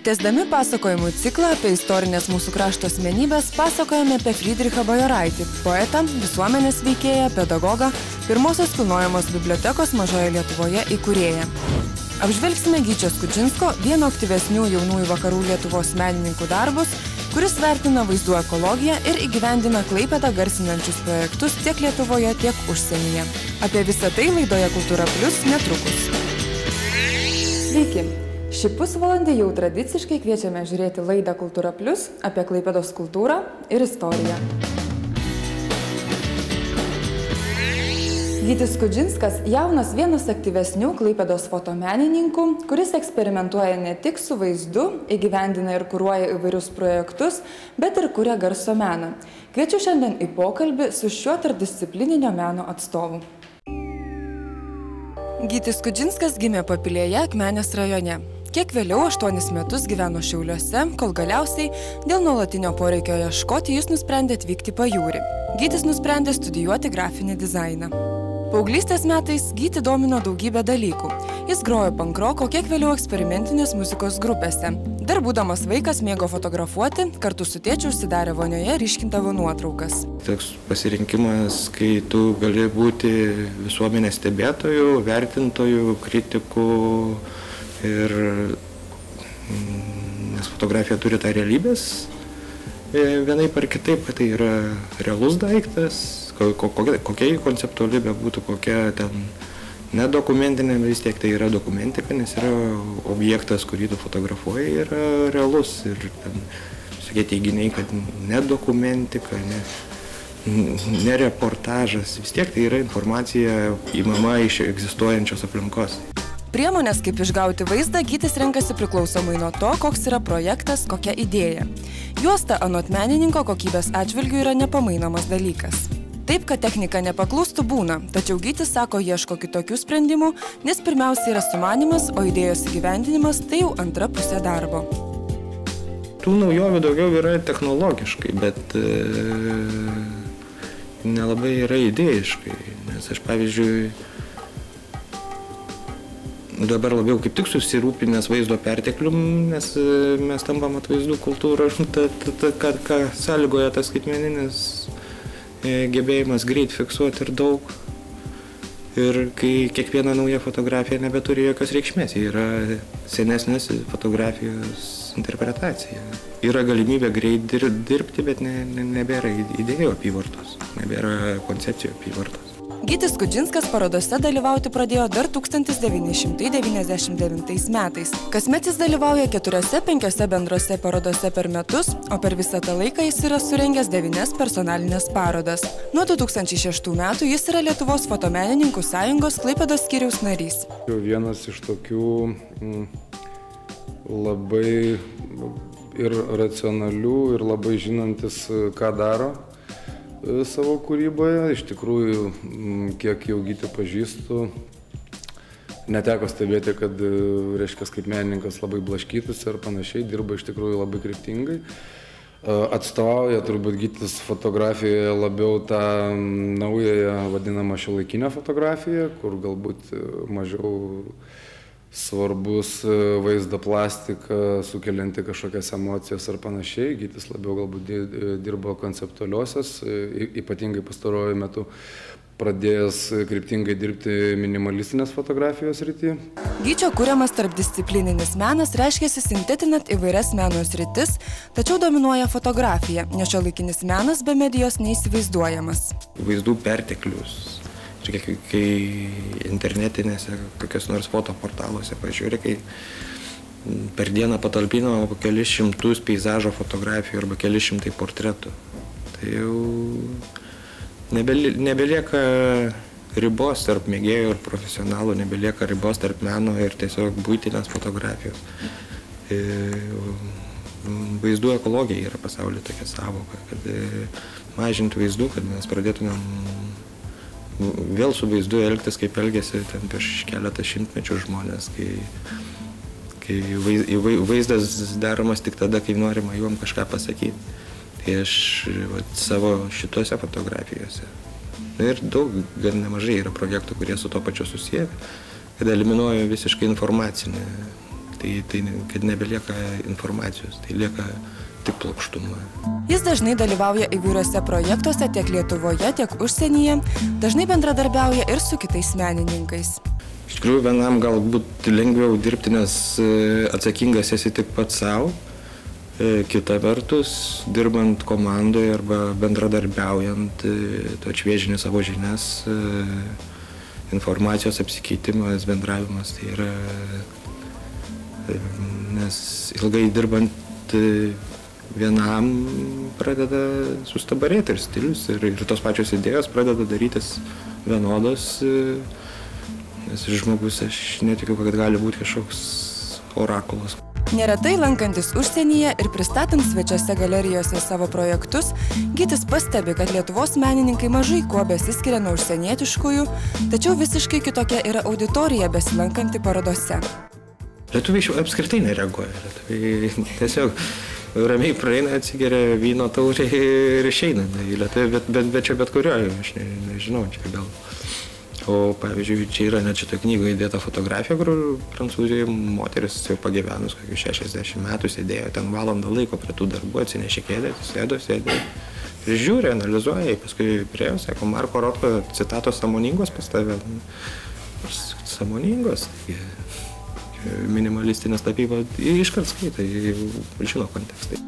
Tęsdami pasakojimų ciklą apie istorinės mūsų krašto asmenybės, pasakojame apie Frydrichą Bajoraitį, poetą, visuomenės veikėją, pedagogą, pirmosios kilnojamos bibliotekos Mažoje Lietuvoje įkūrėją. Apžvelgsime Gyčio Skudžinsko, vieno aktyvesnių jaunųjų vakarų Lietuvos menininkų darbus, kuris vertina vaizdų ekologiją ir įgyvendina Klaipėdą garsinančius projektus tiek Lietuvoje, tiek užsienyje. Apie visą tai laidoje Kultūra Plius netrukus. Sveiki! Šį pusvalandį jau tradiciškai kviečiame žiūrėti laidą Kultūra Plius apie Klaipėdos kultūrą ir istoriją. Gytis Skudžinskas jaunas vienas aktyvesnių Klaipėdos fotomenininkų, kuris eksperimentuoja ne tik su vaizdu, įgyvendina ir kuruoja įvairius projektus, bet ir kuria garso meną. Kviečiu šiandien į pokalbį su šiuo tarpdisciplininio meno atstovu. Gytis Skudžinskas gimė Papilėje, Akmenės rajone. Kiek vėliau 8 metus gyveno Šiauliuose, kol galiausiai dėl nuolatinio poreikio ieškoti jis nusprendė atvykti į pajūrį. Gytis nusprendė studijuoti grafinį dizainą. Paauglystės metais Gytį domino daugybė dalykų. Jis grojo pankroko, kiek vėliau eksperimentinės muzikos grupėse. Dar būdamas vaikas mėgo fotografuoti, kartu su tėčiu užsidarė vonioje ryškindavo nuotraukas. Toks pasirinkimas, kai tu gali būti visuomenės stebėtojų, vertintojų, kritikų. Ir nes fotografija turi tą realybės, vienaip ar kitaip, kad tai yra realus daiktas, kokia konceptuali bebūtų, kokia ten nedokumentinė, vis tiek tai yra dokumentika, nes yra objektas, kurį tu fotografuoji, yra realus. Ir ten tokie teiginiai, kad nedokumentika, ne reportažas, vis tiek tai yra informacija įmama iš egzistuojančios aplinkos. Priemonės, kaip išgauti vaizdą, Gytis renkasi priklausomai nuo to, koks yra projektas, kokia idėja. Juosta anot menininko kokybės atžvilgių yra nepamainomas dalykas. Taip, kad technika nepaklūstų būna, tačiau Gytis sako ieško kitokių sprendimų, nes pirmiausia yra sumanymas, o idėjos įgyvendinimas tai jau antra pusė darbo. Tų naujovių daugiau yra technologiškai, bet nelabai yra idėjiškai, nes aš pavyzdžiui dabar labiau kaip tik susirūpinęs vaizdo perteklium, nes mes tampam atvaizdų kultūrą, ką sąlygoja tas skaitmeninis gebėjimas greit fiksuoti ir daug. Ir kai kiekviena nauja fotografija nebeturi jokios reikšmės, yra senesnės fotografijos interpretacija. Yra galimybė greit dirbti, bet nebėra idėjų apyvartos, nebėra koncepcijų apyvartos. Gytis Skudžinskas parodose dalyvauti pradėjo dar 1999 metais. Kasmet jis dalyvauja 4-5 bendrose parodose per metus, o per visą tą laiką jis yra surengęs 9 personalinės parodas. Nuo 2006 metų jis yra Lietuvos fotomenininkų sąjungos Klaipėdos skyriaus narys. Vienas iš tokių labai ir racionalių, ir labai žinantis, ką daro savo kūryboje. Iš tikrųjų, kiek jau Gytį pažįstu, neteko stebėti, kad, reiškia, kaip menininkas labai blaškytųsi ir panašiai, dirba iš tikrųjų labai kryptingai. Atstovauja turbūt Gytis fotografijoje labiau tą naująją vadinamą šiuolaikinę fotografiją, kur galbūt mažiau svarbus vaizdo plastika, sukelianti kažkokias emocijas ar panašiai. Gytis labiau galbūt dirbo konceptualiosios, ypatingai pastaruoju metu pradėjęs kryptingai dirbti minimalistinės fotografijos srityje. Gyčio kuriamas tarpdisciplininis menas reiškiasi sintetinant įvairias meno sritis, tačiau dominuoja fotografija, nes šiuolaikinis menas be medijos neįsivaizduojamas. Vaizdų perteklius. Kai internetinėse kokios nors fotoportaluose pažiūrė, kai per dieną patalpino kelis šimtus peizažo fotografijų arba kelis šimtai portretų, tai jau nebelieka ribos tarp mėgėjų ir profesionalų, nebelieka ribos tarp meno ir tiesiog buitinės fotografijos. Vaizdų ekologija yra pasaulyje tokia savoka, kad mažinti vaizdų, kad mes pradėtumėm vėl su vaizdu elgtis, kaip elgėsi ten prieš keletą šimtmečių žmonės, kai vaizdas daromas tik tada, kai norima juom kažką pasakyti. Tai aš savo šituose fotografijose. Ir daug, gan nemažai yra projektų, kurie su to pačiu susiję, kad eliminuoju visiškai informacinį kad nebelieka informacijos, tai lieka tik plokštuma. Jis dažnai dalyvauja įvairiuose projektuose tiek Lietuvoje, tiek užsienyje, dažnai bendradarbiauja ir su kitais menininkais. Iš tikrųjų, vienam galbūt lengviau dirbti, nes atsakingas esi tik pats savo. Kita vertus, dirbant komandoje arba bendradarbiaujant, tu atšviežini savo žinias, informacijos apsikeitimas, bendravimas. Tai yra, nes ilgai dirbant vienam pradeda sustabarėti ir stilius, ir tos pačios idėjos pradeda darytis vienodos, nes žmogus, aš netikiu, kad gali būti kažkoks orakulas. Neretai lankantis užsienyje ir pristatant svečiose galerijose savo projektus, Gytis pastebi, kad Lietuvos menininkai mažai kuo besiskiria nuo užsienietiškųjų, tačiau visiškai kitokia yra auditorija besilankanti parodose. Lietuviai apskritai nereaguoja. Lietuviai tiesiog ramiai praeina, atsigeria vyno taurį ir išeina. Bet čia bet kurioje, aš nežinau, čia gal. O pavyzdžiui, čia yra net šitą knygą įdėta fotografija, kur Prancūzijoje moteris jau pagyvenus kokius 60 metų sėdėjo ten valandą laiko prie tų darbų, atsinešė kėdę, sėdo ir žiūri, analizuoja, paskui priejo, sako, Marko Rotko citatos sąmoningos pas tave. Sąmoningos, minimalistinės tapyba, iškart skaitai, žino kontekstai.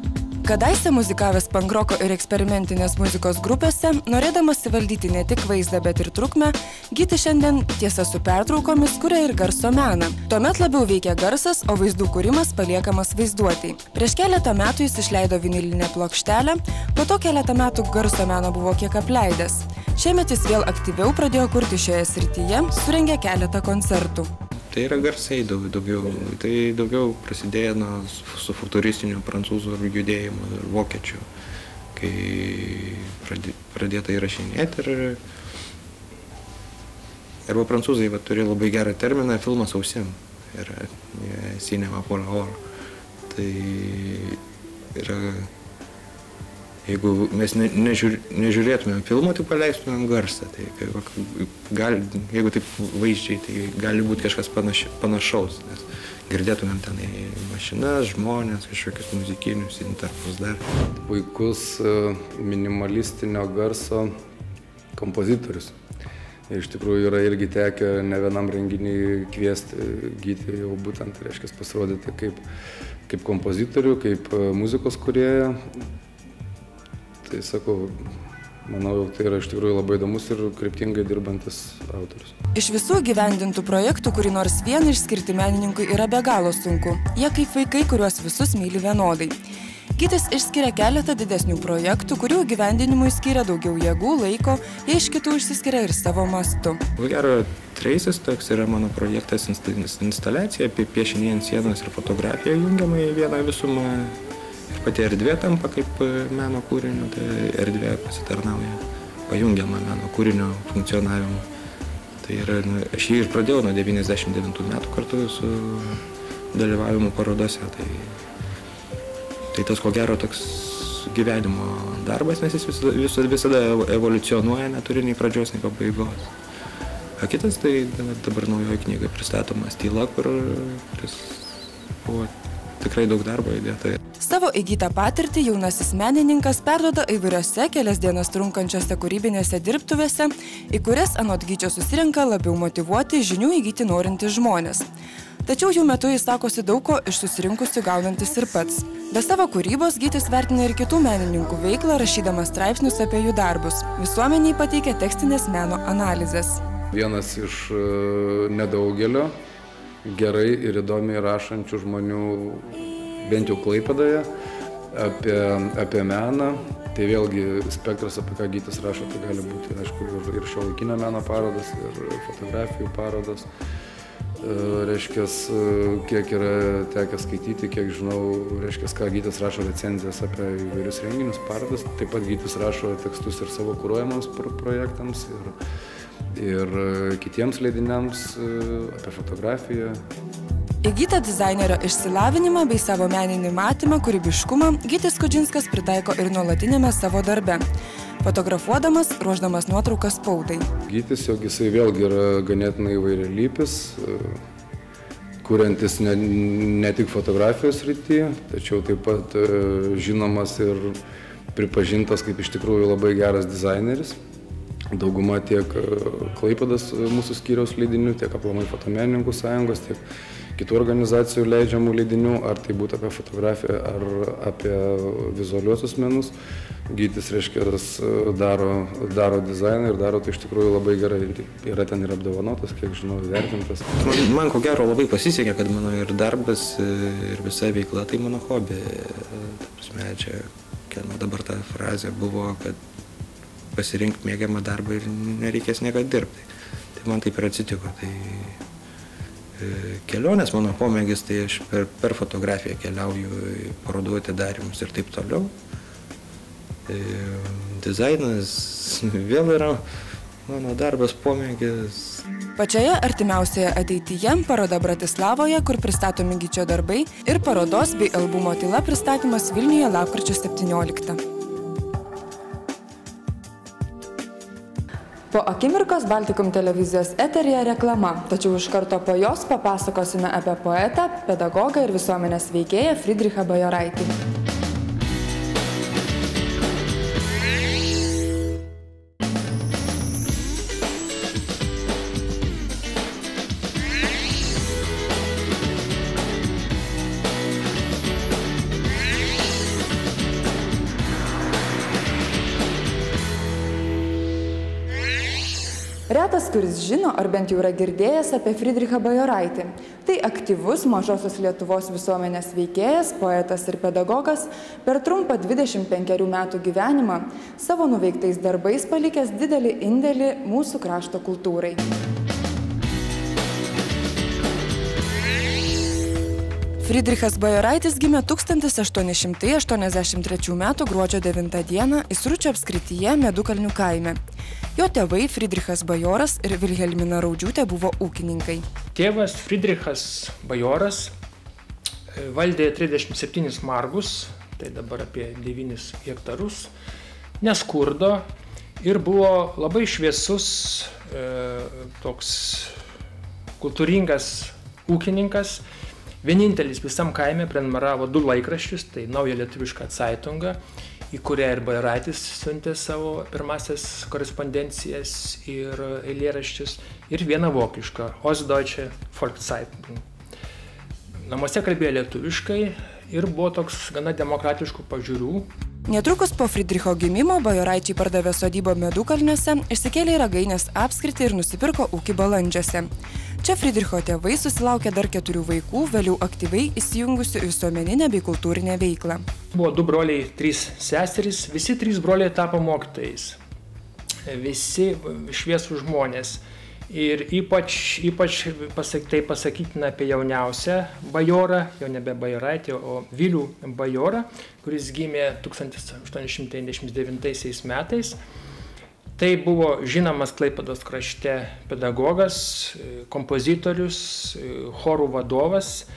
Kadaise muzikavęs pankroko ir eksperimentinės muzikos grupėse, norėdamas įvaldyti ne tik vaizdą, bet ir trukmę, Gytis šiandien, tiesa su pertraukomis, kuria ir garso meną. Tuomet labiau veikia garsas, o vaizdų kūrimas paliekamas vaizduotei. Prieš keletą metų jis išleido vinilinę plokštelę, po to keletą metų garso meno buvo kiek apleidęs. Šiemet jis vėl aktyviau pradėjo kurti šioje srityje, surengė keletą koncertų. Tai yra garsai daugiau prasidėjo su futuristiniu prancūzų judėjimu ir vokiečių, kai pradėta įrašinėti arba prancūzai turi labai gerą terminą filmas ausim, yra cinema pour l'or. Tai yra, jeigu mes nežiūrėtumėm filmo, tai paleistumėm garsą. Tai jeigu taip vaizdžiai, tai gali būti kažkas panašaus, nes girdėtumėm ten mašinas, žmonės, kažkokius muzikinius interpus dar. Puikus minimalistinio garso kompozitorius. Ir iš tikrųjų yra irgi tekę ne vienam renginiui kviesti Gytį jau būtent, reiškia, pasirodyti kaip kompozitorių, kaip muzikos kūrėją. Tai sakau, manau, tai yra iš tikrųjų labai įdomus ir kryptingai dirbantis autorius. Iš visų gyvendintų projektų, kurį nors vieną išskirti menininkui yra be galo sunku. Jie kaip vaikai, kuriuos visus myli vienodai. Gytis išskiria keletą didesnių projektų, kurių gyvendinimui skiria daugiau jėgų, laiko, jie iš kitų išsiskiria ir savo mastu. Ko gero, Traces toks yra mano projektas instaliacija, apie piešinį ant sienos ir fotografiją jungiamą į vieną visumą. Ir pati erdvė tampa kaip meno kūrinio, tai erdvė pasitarnauja pajungiamą meno kūrinio funkcionavimu. Tai yra, aš jį ir pradėjau nuo 99 metų kartu su dalyvavimu parodose. Tai tas, ko gero, toks gyvenimo darbas, nes jis visada evoliucionuoja, neturi nei pradžios, nei pabaigos. O kitas, tai dabar naujoji knyga pristatomas Tyla, kuris buvo tikrai daug darbo įdėta. Savo įgytą patirtį jaunasis menininkas perduoda įvairiose kelias dienas trunkančiose kūrybinėse dirbtuvėse, į kurias anot Gyčio susirenka labiau motyvuoti, žinių įgyti norintys žmonės. Tačiau jų metu jis sakosi daug ko iš susirinkusių gaunantis ir pats. Be savo kūrybos Gytis vertina ir kitų menininkų veiklą, rašydamas straipsnius apie jų darbus. Visuomeniai pateikia tekstinės meno analizės. Vienas iš nedaugelio gerai ir įdomiai rašančių žmonių, bent jau Klaipėdoje, apie meną. Tai vėlgi spektras, apie ką Gytis rašo, tai gali būti, aišku, ir šiuolaikinio meno parodos, ir fotografijų parodos. Reiškias, kiek yra tekę skaityti, kiek žinau, reiškias, ką Gytis rašo recenzijas apie įvairius renginius, parodas. Taip pat Gytis rašo tekstus ir savo kuruojamams projektams, ir kitiems leidiniams apie fotografiją. Įgytą dizainerio išsilavinimą bei savo meninį matymą, kūrybiškumą Gytis Kudžinskas pritaiko ir nuolatinėme savo darbe, fotografuodamas, ruošdamas nuotraukas spaudai. Gytis, jog jisai vėlgi yra ganėtinai įvairialypis, kuriantis ne tik fotografijos srityje, tačiau taip pat žinomas ir pripažintas kaip iš tikrųjų labai geras dizaineris. Dauguma tiek Klaipėdos mūsų skyriaus leidinių, tiek aplamai fotomenininkų sąjungos, tiek kitų organizacijų leidžiamų leidinių, ar tai būtų apie fotografiją, ar apie vizualiuosius menus. Gytis, reiškia, daro dizainą ir daro tai iš tikrųjų labai gerai. Yra ten ir apdovanotas, kiek žinau, įvertintas. Man ko gero labai pasisekė, kad mano ir darbas, ir visa veikla tai mano hobį. Ta prasme, čia dabar ta frazė buvo, kad pasirinkti mėgiamą darbą ir nereikės niekada dirbti. Tai man taip ir atsitiko. Tai kelionės mano pomėgis, tai aš per fotografiją keliauju į parodų atidarymus ir taip toliau. Dizainas vėl yra mano darbas, pomėgis. Pačioje artimiausioje ateityje paroda Bratislavoje, kur pristatomi Gyčio darbai, ir parodos bei albumo Tyla pristatymas Vilniuje lapkričio 17. Po akimirkos Baltikum televizijos eteryje reklama, tačiau iš karto po jos papasakosime apie poetą, pedagogą ir visuomenės veikėją Frydrichą Bajoraitį. Retas, kuris žino, ar bent jau yra girdėjęs apie Frydrichą Bajoraitį. Tai aktyvus mažosios Lietuvos visuomenės veikėjas, poetas ir pedagogas, per trumpą 25 metų gyvenimą savo nuveiktais darbais palikęs didelį indėlį mūsų krašto kultūrai. Frydrichas Bajoraitis gimė 1883 m. gruodžio 9 d. Įsručio apskrityje Medukalnių kaime. Jo tėvai Frydrichas Bajoras ir Vilhelmina Raudžiūtė buvo ūkininkai. Tėvas Frydrichas Bajoras valdė 37 margus, tai dabar apie 9 hektarus, neskurdo ir buvo labai šviesus, toks kultūringas ūkininkas. Vienintelis visam kaime prenumeravo 2 laikraščius, tai Naują lietuvišką Zeitungą, į kurią ir Bajoraitis siuntė savo pirmasias korespondencijas ir eilėraščius, ir vieną vokišką, Ostdeutsche Volkszeitung. Namuose kalbėjo lietuviškai ir buvo toks gana demokratiškų pažiūrų. Netrukus po Frydricho gimimo Bajoraičiai pardavė sodybą Medukalniuose, išsikėlė į Ragainės apskritį ir nusipirko ūkį Balandžiuose. Čia Frydricho tėvai susilaukė dar 4 vaikų, vėliau aktyviai įsijungusių į visuomeninę bei kultūrinę veiklą. Buvo 2 broliai, 3 seserys, visi 3 broliai tapo mokytojais. Visi šviesų žmonės. Ir ypač tai pasakytina apie jauniausią bajorą, jau nebe Bajoraitį, o Vilių bajorą, kuris gimė 1899 metais. Tai buvo žinomas Klaipėdos krašte pedagogas, kompozitorius, chorų vadovas.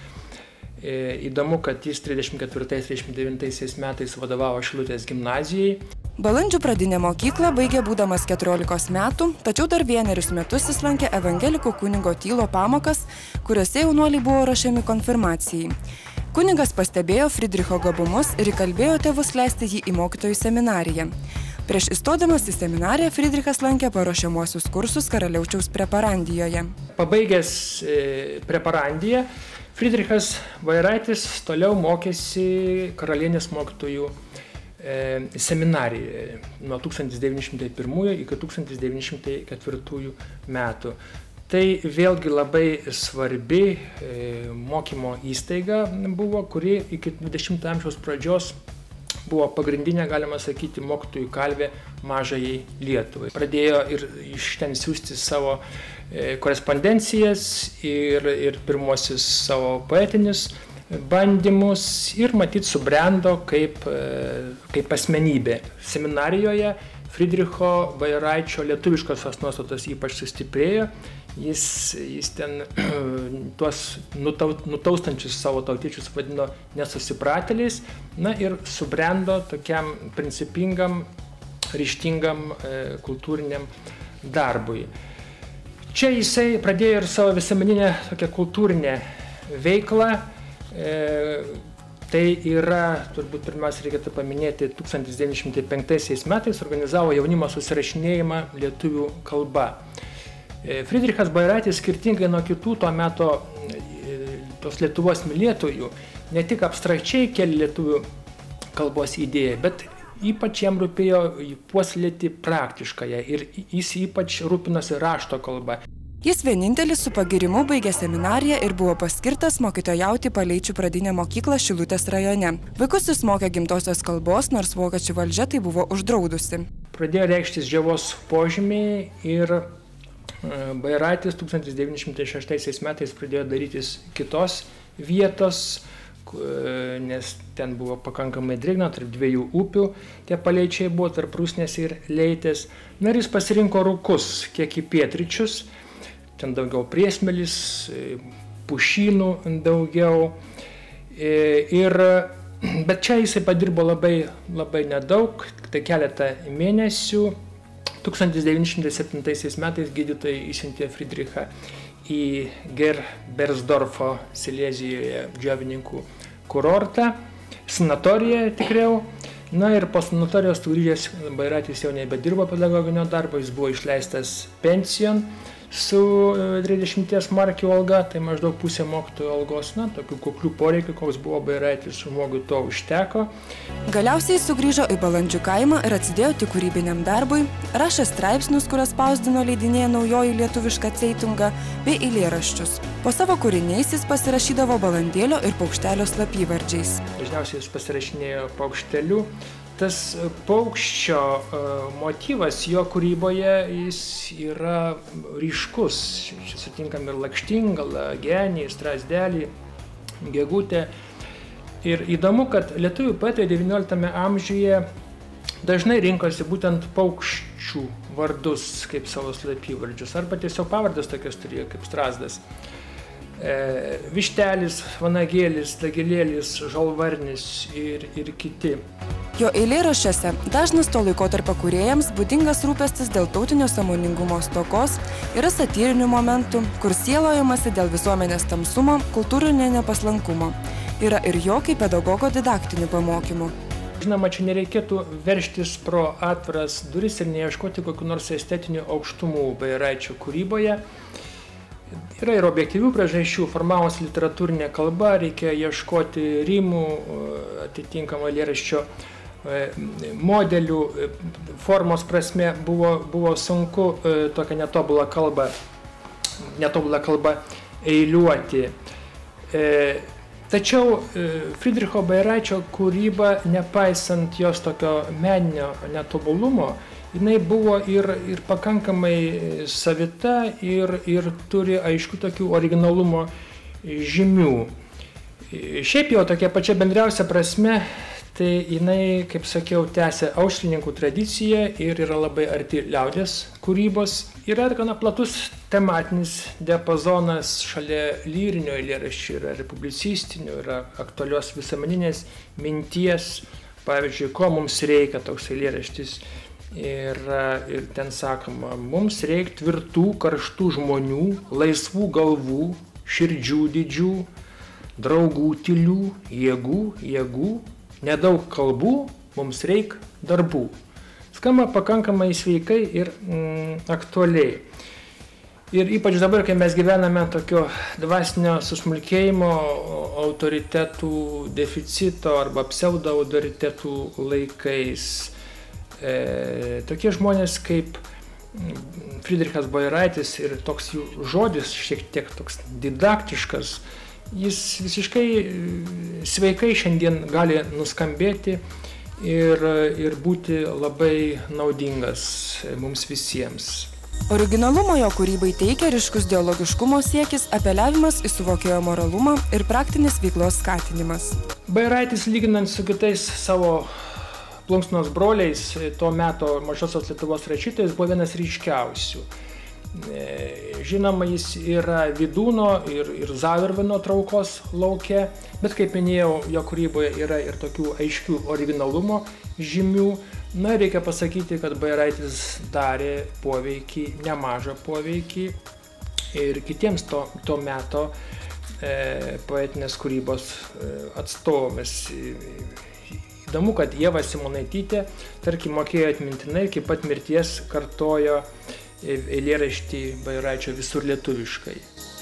Įdomu, kad jis 34-39 metais vadovavo Šilutės gimnazijai. Balandžių pradinę mokyklą baigė būdamas 14 metų, tačiau dar 1 metus jis lankė evangelikų kunigo Tylo pamokas, kuriuose jaunuoliai buvo ruošiami konfirmacijai. Kunigas pastebėjo Frydricho gabumus ir įkalbėjo tėvus leisti jį į mokytojų seminariją. Prieš įstodamas į seminariją Frydrichas lankė paruošiamuosius kursus Karaliaučiaus preparandijoje. Pabaigęs preparandiją, Frydrichas Bajoraitis toliau mokėsi Karalienės mokytojų seminarijoje nuo 1901 iki 1904 metų. Tai vėlgi labai svarbi mokymo įstaiga buvo, kuri iki 20 amžiaus pradžios buvo pagrindinė, galima sakyti, mokytojų kalvė mažajai Lietuvai. Pradėjo ir iš ten siųsti savo korespondencijas ir pirmosius savo poetinius bandymus ir matyt subrendo kaip asmenybė. Seminarijoje Frydricho Bajoraičio lietuviškosios nuostatos ypač sustiprėjo. Jis ten tuos nutaustančius savo tautiečius vadino nesusipratėliais, na ir subrendo tokiam principingam, ryžtingam kultūriniam darbui. Čia jisai pradėjo ir savo visuomeninę tokią kultūrinę veiklą. Tai yra, turbūt pirmiausia reikėtų paminėti, 1905 metais organizavo jaunimo susirašinėjimą lietuvių kalba. Fridrichas Bajoraitis, skirtingai nuo kitų tuo meto tos Lietuvos mylėtojų, ne tik abstrakčiai kėlė lietuvių kalbos idėją, bet ypač jam rūpėjo puoselėti praktiškąją ir jis ypač rūpinosi rašto kalba. Jis vienintelis su pagirimu baigė seminariją ir buvo paskirtas mokytojauti Paleičių pradinę mokyklą Šilutės rajone. Vaikus jis mokė gimtosios kalbos, nors vokiečių valdžia tai buvo uždraudusi. Pradėjo reikštis Džiovos požymiai ir Bajoraitis 1906 metais pradėjo darytis kitos vietos, nes ten buvo pakankamai drėgna, tarp dviejų upių, tie Paleičiai buvo tarp Rusnės ir Leitės. Na ir jis pasirinko Rūkus, kiek į pietryčius. Ten daugiau priesmėlis, pušynų daugiau. Bet čia jisai padirbo labai nedaug, tai keletą mėnesių. 1907 metais gydytojai išsiuntė Fridrichą į Gerbersdorfo Silezijoje džiovininkų kurortą, sanatoriją tikriau. Na ir po sanatorijos grįžęs Bajoraitis jau nebedirbo pedagoginio darbo, jis buvo išleistas pensijon su 30 markių alga, tai maždaug pusė mokytojų algos, tokių kuklių poreikių, koks buvo Bajoraitis, žmogui to užteko. Galiausiai sugrįžo į Balandžių kaimą ir atsidėjo tik kūrybiniam darbui, rašė straipsnius, kurias spausdino leidinėje Naujoji lietuviška Ceitunga, bei eilėraščius. Po savo kūriniais jis pasirašydavo Balandėlio ir Paukštelio slapyvardžiais. Dažniausiai jis pasirašinėjo Paukšteliu. Tas paukščio motyvas jo kūryboje jis yra ryškus. Čia sutinkam ir lakštingalą, genį, strazdelį, gegutę. Ir įdomu, kad lietuvių poetai XIX amžiuje dažnai rinkosi būtent paukščių vardus kaip savo slapyvardžius, arba tiesiog pavardės tokias turėjo kaip Strazdas. Vištelis, vanagėlis, dagilėlis, žalvarnis ir kiti. Jo eilėraščiuose dažnas to laikotarpio kūrėjams būdingas rūpestis dėl tautinio sąmoningumo stokos, yra satyrinių momentų, kur sielojamasi dėl visuomenės tamsumo, kultūrinio nepaslankumo. Yra ir jo kaip pedagogo didaktinių pamokymų. Žinoma, čia nereikėtų veržtis pro atviras duris ir neieškoti kokių nors estetinių aukštumų Bajoraičio kūryboje. Yra ir objektyvių priežasčių, formavosi literatūrinė kalba, reikia ieškoti rimų, atitinkamą eilėraščio modelių, formos prasme buvo sunku tokią netobulą kalbą eiliuoti. Tačiau Fridricho Bajoraičio kūryba, nepaisant jos tokio meninio netobulumo, jinai buvo ir pakankamai savita ir turi aiškių tokių originalumo žymių. Šiaip jau tokia pačia bendriausia prasme, tai jinai, kaip sakiau, tęsia aušrininkų tradiciją ir yra labai arti liaudies kūrybos. Yra gana platus tematinis diapazonas, šalia lyrinio eilėraščių yra ir publicistinių, yra aktualios visuomeninės minties, pavyzdžiui, ko mums reikia, toks eilėraštis. Ir ten sakoma, mums reikia tvirtų, karštų žmonių, laisvų galvų, širdžių didžių, draugų tylių, jėgų, nedaug kalbų, mums reikia darbų. Skamba pakankamai sveikai ir aktualiai. Ir ypač dabar, kai mes gyvename tokio dvasinio susmulkėjimo, autoritetų deficito arba pseudo autoritetų laikais, tokie žmonės kaip Fridrichas Bajoraitis ir toks jų žodis šiek tiek toks didaktiškas, jis visiškai sveikai šiandien gali nuskambėti ir būti labai naudingas mums visiems. Originalumo jo kūrybai teikia ryškus dialogiškumo siekis, apeliavimas į suvokėjo moralumą ir praktinės veiklos skatinimas. Bajoraitis, lyginant su kitais savo plunksnos broliais, tuo meto mažosios Lietuvos rašytojais, buvo vienas ryškiausių. Žinoma, jis yra Vydūno ir Zauervino traukos lauke, bet kaip minėjau, jo kūryboje yra ir tokių aiškių originalumo žymių. Na, reikia pasakyti, kad Bajoraitis darė poveikį, nemažą poveikį ir kitiems to meto poetinės kūrybos atstovas. Įdomu, kad Ieva Simonaitytė, tarkim, mokėjo atmintinai, iki pat mirties kartojo eilėraštį Bajoraičio visur lietuviškai.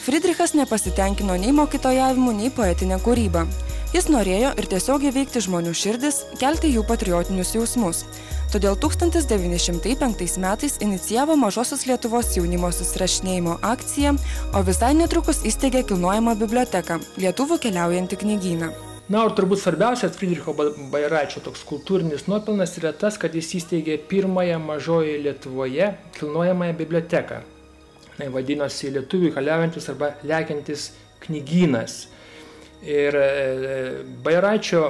Friedrichas nepasitenkino nei mokytojavimu, nei poetinė kūryba. Jis norėjo ir tiesiogiai veikti žmonių širdis, kelti jų patriotinius jausmus. Todėl 1905 metais inicijavo Mažosios Lietuvos jaunimo susirašinėjimo akciją, o visai netrukus įsteigė kilnojamą biblioteką – Lietuvų keliaujantį knygyną. Na, ir turbūt svarbiausias Friedricho Bajoraičio toks kultūrinis nuopelnas yra tas, kad jis įsteigė pirmąją Mažojoje Lietuvoje kilnojamąją biblioteką. Tai vadinosi Lietuvių keliaujantis arba lekiantis knygynas. Ir Bajoraičio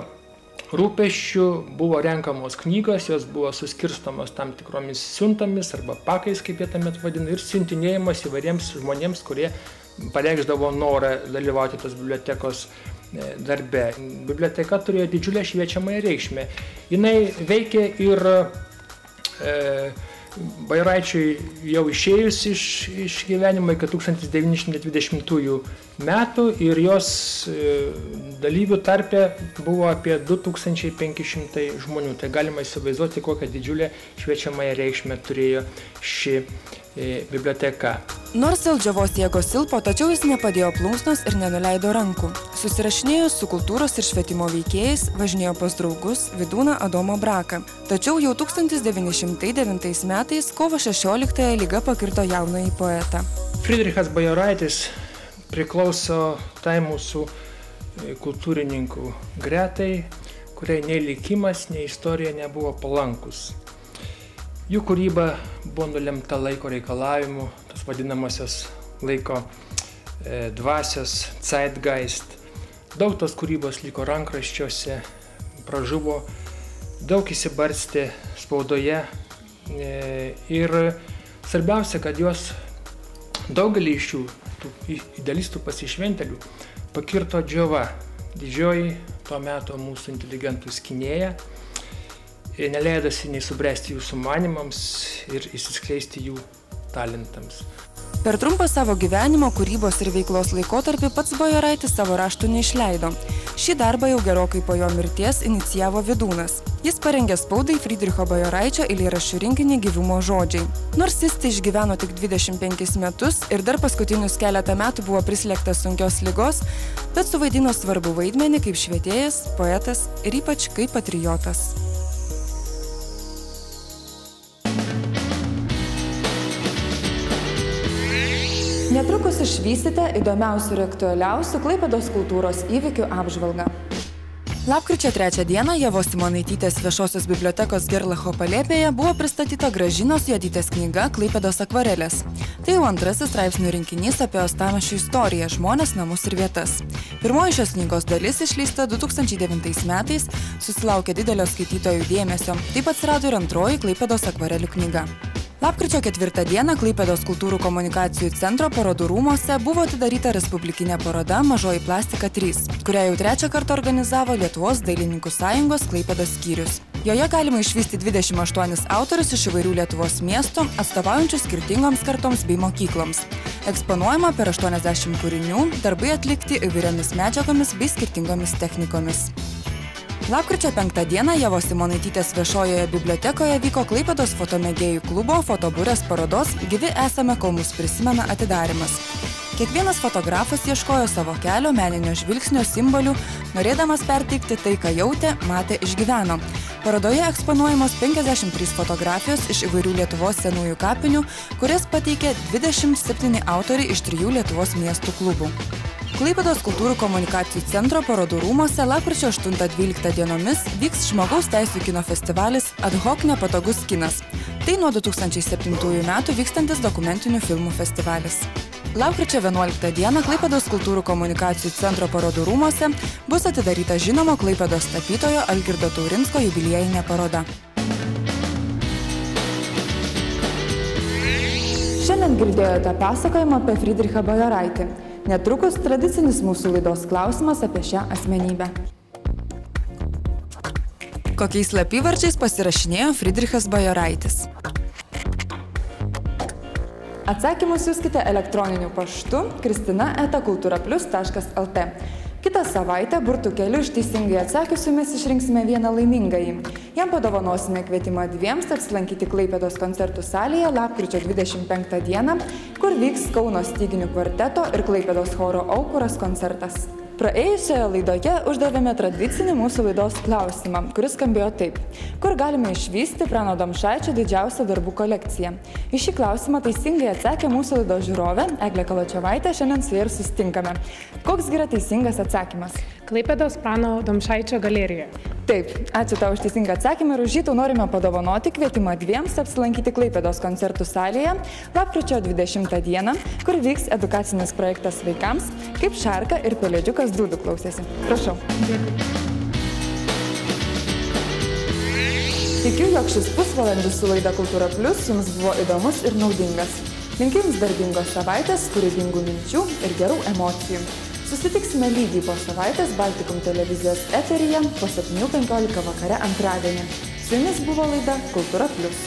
rūpesčių buvo renkamos knygos, jos buvo suskirstomos tam tikromis siuntomis arba pakais, kaip jie tuomet vadino, ir siuntinėjimas įvairiems žmonėms, kurie pareikšdavo norą dalyvauti tos bibliotekos darbe. Biblioteka turėjo didžiulę šviečiamąją reikšmę. Jinai veikė ir Bajoraičiui jau išėjus iš gyvenimo iki 1920 metų ir jos dalyvių tarpe buvo apie 2500 žmonių. Tai galima įsivaizduoti, kokią didžiulę šviečiamąją reikšmę turėjo ši biblioteka. Nors Eldžiavos jėgos silpo, tačiau jis nepadėjo plunksnos ir nenuleido rankų. Susirašinėjo su kultūros ir švietimo veikėjais, važinėjo pas draugus Vydūną Adomą Braką. Tačiau jau 1909 metais kovo 16-ąją liga pakirto jaunąjį poetą. Friedrichas Bajoraitis priklauso tai mūsų kultūrininkų gretai, kuriai nei likimas, nei istorija nebuvo palankus. Jų kūryba buvo nulemta laiko reikalavimu, tas vadinamosios laiko dvasios, zeitgeist. Daug tos kūrybos liko rankraščiuose, pražuvo, daug įsibarstė spaudoje ir svarbiausia, kad jos daugelį iš šių idealistų pasišventėlių pakirto džiova, didžioji to meto mūsų inteligentų skynėja, neleidosi nei subręsti jų sumanimams ir įsiskleisti jų talentams. Per trumpą savo gyvenimo, kūrybos ir veiklos laikotarpį pats Bajoraitis savo raštų neišleido. Šį darbą jau gerokai po jo mirties inicijavo Vydūnas. Jis parengė spaudai Friedricho Bajoraičio eilėraščių rinkinį Gyvumo žodžiai. Nors jis tai išgyveno tik 25 metus ir dar paskutinius keletą metų buvo prislėgtas sunkios ligos, bet suvaidino svarbų vaidmenį kaip švietėjas, poetas ir ypač kaip patriotas. Netrukus išvysite įdomiausių ir aktualiausių Klaipėdos kultūros įvykių apžvalgą. Lapkričio 3 dieną Ievos Simonaitytės viešosios bibliotekos Gerlacho palėpėje buvo pristatyta Gražinos Juodytės knyga Klaipėdos akvarelės. Tai jau antrasis straipsnių rinkinys apie uostamiesčio istoriją, žmones, namus ir vietas. Pirmoji šios knygos dalis išleista 2009 metais, susilaukė didelio skaitytojų dėmesio, taip atsirado ir antroji Klaipėdos akvarelių knyga. Lapkričio 4 dieną Klaipėdos kultūrų komunikacijų centro parodų rūmose buvo atidaryta respublikinė paroda Mažoji plastika 3, kurią jau trečią kartą organizavo Lietuvos dailininkų sąjungos Klaipėdos skyrius. Joje galima išvysti 28 autorius iš įvairių Lietuvos miestų, atstovaujančių skirtingoms kartoms bei mokykloms. Eksponuojama per 80 kūrinių, darbai atlikti įvairiomis medžiagomis bei skirtingomis technikomis. Lapkričio 5 dieną Ievos Simonaitytės viešojoje bibliotekoje vyko Klaipėdos fotomėgėjų klubo fotoburės parodos Gyvi esame, kol mus prisimena atidarymas. Kiekvienas fotografas ieškojo savo kelio, meninio žvilgsnio, simbolių, norėdamas perteikti tai, ką jautė, matė, išgyveno. Parodoje eksponuojamos 53 fotografijos iš įvairių Lietuvos senųjų kapinių, kurias pateikė 27 autoriai iš 3 Lietuvos miestų klubų. Klaipėdos kultūrų komunikacijų centro parodų rūmose lapkričio 8-12 dienomis vyks žmogaus teisių kino festivalis Ad hoc nepatogus kinas. Tai nuo 2007 metų vykstantis dokumentinių filmų festivalis. Lapkričio 11 dieną Klaipėdos kultūrų komunikacijų centro parodų rūmose bus atidaryta žinomo Klaipėdos tapytojo Algirdo Taurinsko jubiliejinė paroda. Šiandien girdėjote pasakojimą apie Friedrichą Bajoraitį. Netrukus tradicinis mūsų laidos klausimas apie šią asmenybę. Kokiais slapyvardžiais pasirašinėjo Friedrichas Bajoraitis? Atsakymus siųskite elektroniniu paštu kristina@kulturaplius.lt. Kitą savaitę burtų keliu iš teisingai atsakiusių mes išrinksime vieną laimingąjį. Jam padovanosime kvietimą dviems apsilankyti Klaipėdos koncertų salėje lapkričio 25 dieną, kur vyks Kauno styginių kvarteto ir Klaipėdos choro Aukuras koncertas. Praėjusioje laidoje uždavėme tradicinį mūsų laidos klausimą, kuris skambėjo taip. Kur galime išvysti Prano Domšaičio didžiausią darbų kolekciją? Į šį klausimą teisingai atsakė mūsų laidos žiūrovė Eglė Kaločevaitė, šiandien su ja ir susitinkame. Koks yra teisingas atsakymas? Klaipėdos Prano Domšaičio galerijoje. Taip, ačiū tau už teisingą atsakymą ir už jį tau norime padovanoti kvietimą dviems apsilankyti Klaipėdos koncertų salėje lapkričio 20 dieną, kur vyks edukacinis projektas vaikams, kaip šarka ir pelėdžiukas dūdų klausėsi. Prašau. Tikiu, jog šis pusvalandis su laida Kultūra Plius jums buvo įdomus ir naudingas. Linkiu jums darbingos savaitės, kūrybingų minčių ir gerų emocijų. Susitiksime lygiai po savaitės Baltikum televizijos eteryje po 7:15 vakare antradienį. Su jumis buvo laida Kultūra Plius.